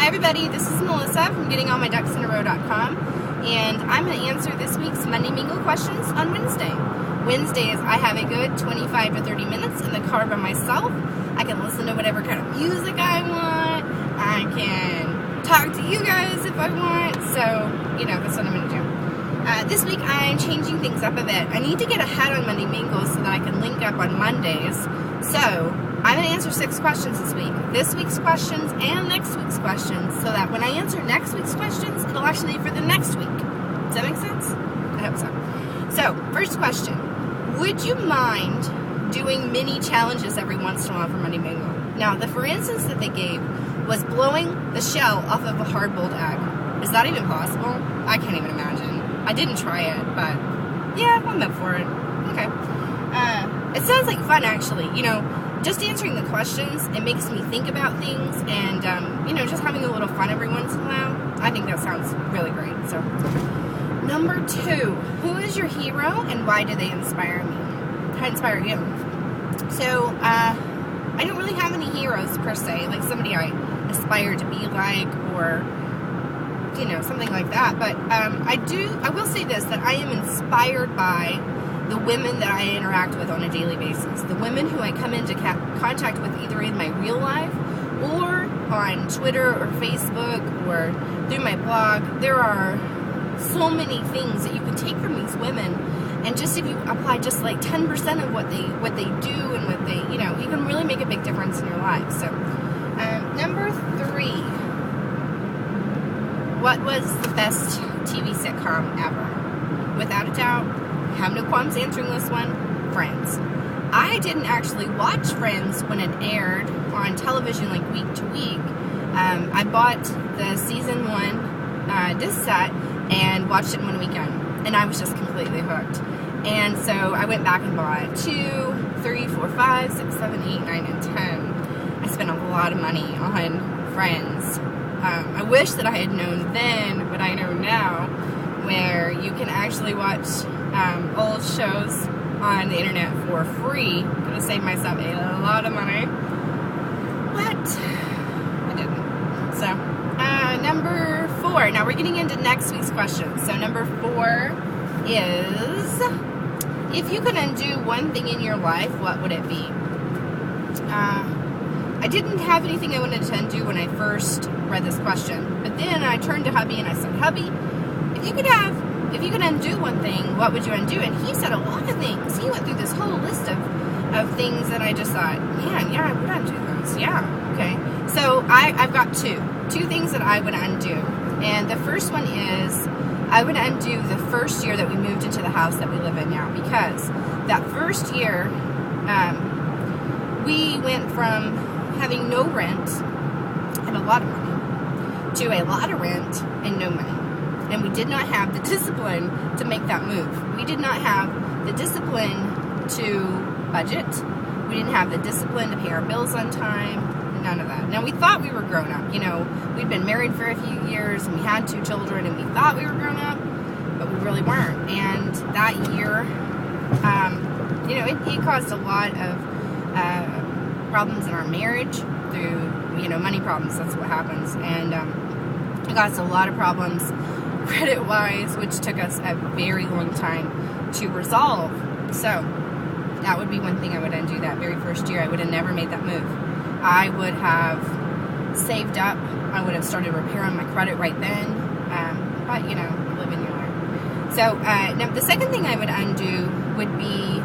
everybody, this is Melissa from gettingallmyducksinarrow.com, and I'm going to answer this week's Monday Mingle questions on Wednesday. Wednesdays, I have a good 25 to 30 minutes in the car by myself. I can listen to whatever kind of music I want. I can talk to you guys if I want. So, that's what I'm going to do. This week, I'm changing things up a bit. I need to get ahead on Monday Mingles so that I can link up on Mondays. So, I'm going to answer 6 questions this week. This week's questions and next week's questions, so that when I answer next week's questions, it'll actually be for the next week. Does that make sense? I hope so. So, first question. Would you mind doing mini challenges every once in a while for Monday Mingle? Now, the for instance that they gave was blowing the shell off of a hard-boiled egg. Is that even possible? I can't even imagine. I didn't try it, but yeah, I'm up for it. Okay. It sounds like fun, actually. Just answering the questions, it makes me think about things, and, just having a little fun every once in a while. I think that sounds really great. So, number 2, who is your hero, and why do they inspire me? How inspire you? So, I don't really have any heroes, per se, like somebody I aspire to be like, or, something like that, but, I will say this, that I am inspired by the women that I interact with on a daily basis. The women who I come into contact with either in my real life or on Twitter or Facebook or through my blog. There are so many things that you can take from these women, and just if you apply just like 10% of what they do and what they, you can really make a big difference in your life. So, number 3, what was the best TV sitcom ever? Without a doubt, have no qualms answering this one, Friends. I didn't actually watch Friends when it aired on television like week to week. I bought the season 1 disc set and watched it in one weekend, and I was just completely hooked. And so I went back and bought 2, 3, 4, 5, 6, 7, 8, 9, and 10. I spent a lot of money on Friends. I wish that I had known then what I know now, where you can actually watch old shows on the internet for free. I'm going to save myself a lot of money, but I didn't. So, number 4. Now we're getting into next week's question. So number 4 is, if you could undo one thing in your life, what would it be? I didn't have anything I wanted to undo when I first read this question, but then I turned to hubby and I said, hubby, if you could undo one thing, what would you undo? And he said a lot of things. He went through this whole list of things that I just thought, man, yeah, I would undo those. Yeah, okay. So I've got two things that I would undo. And the first one is, I would undo the first year that we moved into the house that we live in now, because that first year, we went from having no rent and a lot of money to a lot of rent and no money. And we did not have the discipline to make that move. We did not have the discipline to budget. We didn't have the discipline to pay our bills on time. None of that. Now, we thought we were grown up. We'd been married for a few years, and we had 2 children, and we thought we were grown up, but we really weren't. And that year, it caused a lot of problems in our marriage through, money problems. That's what happens. And it caused a lot of problems credit-wise, which took us a very long time to resolve. So, that would be one thing I would undo that very first year. I would have never made that move. I would have saved up. I would have started repairing my credit right then. But, live and you learn. So, now the second thing I would undo would be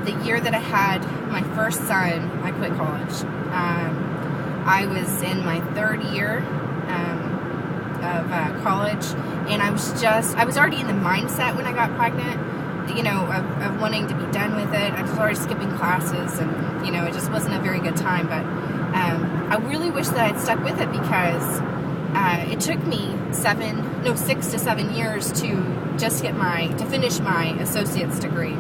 the year that I had my first son. I quit college. I was in my 3rd year of college, and I was already in the mindset when I got pregnant, of wanting to be done with it. I was already skipping classes, and, it just wasn't a very good time, but I really wish that I'd stuck with it, because it took me 6 to 7 years to finish my associate's degree.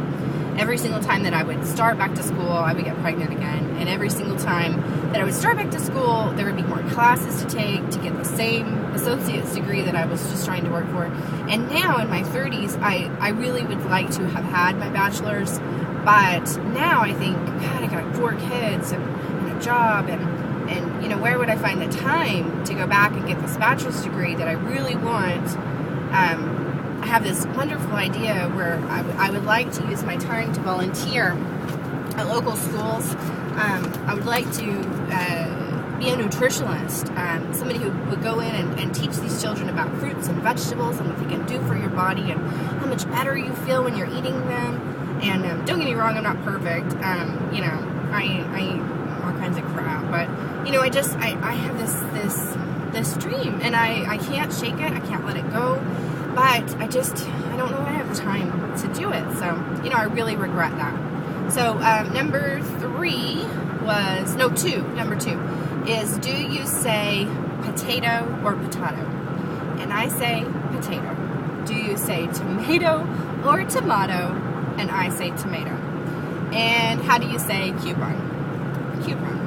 Every single time that I would start back to school, I would get pregnant again. And every single time that I would start back to school, there would be more classes to take to get the same associate's degree that I was just trying to work for. And now in my 30s, I really would like to have had my bachelor's. But now I think, God, I got 4 kids and a job and you know, where would I find the time to go back and get this bachelor's degree that I really want? I have this wonderful idea where I would like to use my time to volunteer at local schools. I would like to be a nutritionist, somebody who would go in and teach these children about fruits and vegetables and what they can do for your body and how much better you feel when you're eating them. And don't get me wrong, I'm not perfect. You know, I eat all kinds of crap, but you know, I have this dream, and I can't shake it. I can't let it go. But I don't know if I have the time to do it. So, you know, I really regret that. So, number two is, do you say potato or potato? And I say potato. Do you say tomato or tomato? And I say tomato. And how do you say coupon? Coupon.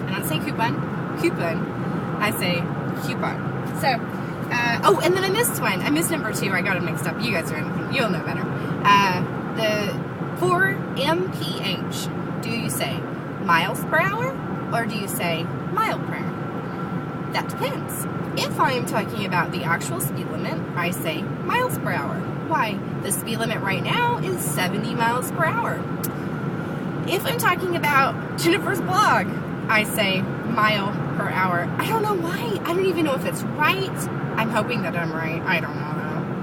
And I say coupon. Coupon. I say coupon. So, and then I missed one. I missed number 2. I got it mixed up. You guys you'll know better. For MPH, do you say miles per hour or do you say mile per hour? That depends. If I am talking about the actual speed limit, I say miles per hour. Why? The speed limit right now is 70 miles per hour. If I'm talking about Jennifer's blog, I say mile per hour. I don't know why. I don't even know if it's right. I'm hoping that I'm right. I don't know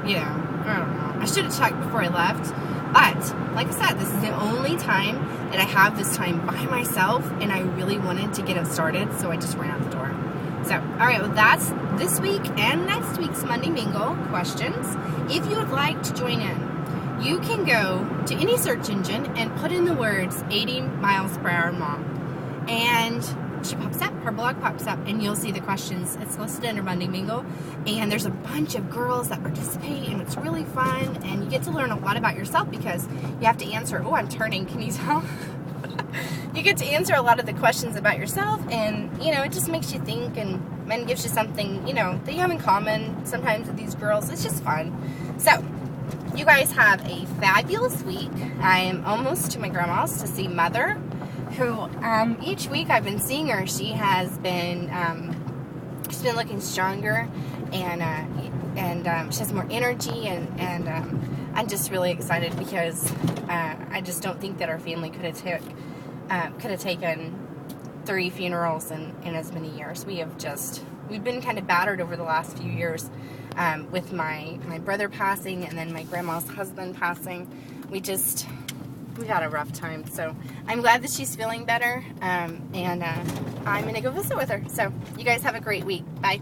though. Yeah, I don't know. I should have checked before I left. But, like I said, this is the only time that I have this time by myself, and I really wanted to get it started, so I just ran out the door. So, alright, well that's this week and next week's Monday Mingle questions. If you would like to join in, you can go to any search engine and put in the words 80 miles per hour mom. And she pops up, her blog pops up, and you'll see the questions. It's listed under Monday Mingle, and there's a bunch of girls that participate, and it's really fun, and you get to learn a lot about yourself because you have to answer, oh, I'm turning, can you tell? You get to answer a lot of the questions about yourself, and, you know, it just makes you think and gives you something, you know, that you have in common sometimes with these girls. It's just fun. So, you guys have a fabulous week. I am almost to my grandma's to see Mother, who each week I've been seeing her. She has been she's been looking stronger, and she has more energy, and I'm just really excited because I just don't think that our family could have taken 3 funerals in as many years. We've been kind of battered over the last few years with my brother passing and then my grandma's husband passing. We had a rough time, so I'm glad that she's feeling better, and I'm going to go visit with her. So, you guys have a great week. Bye.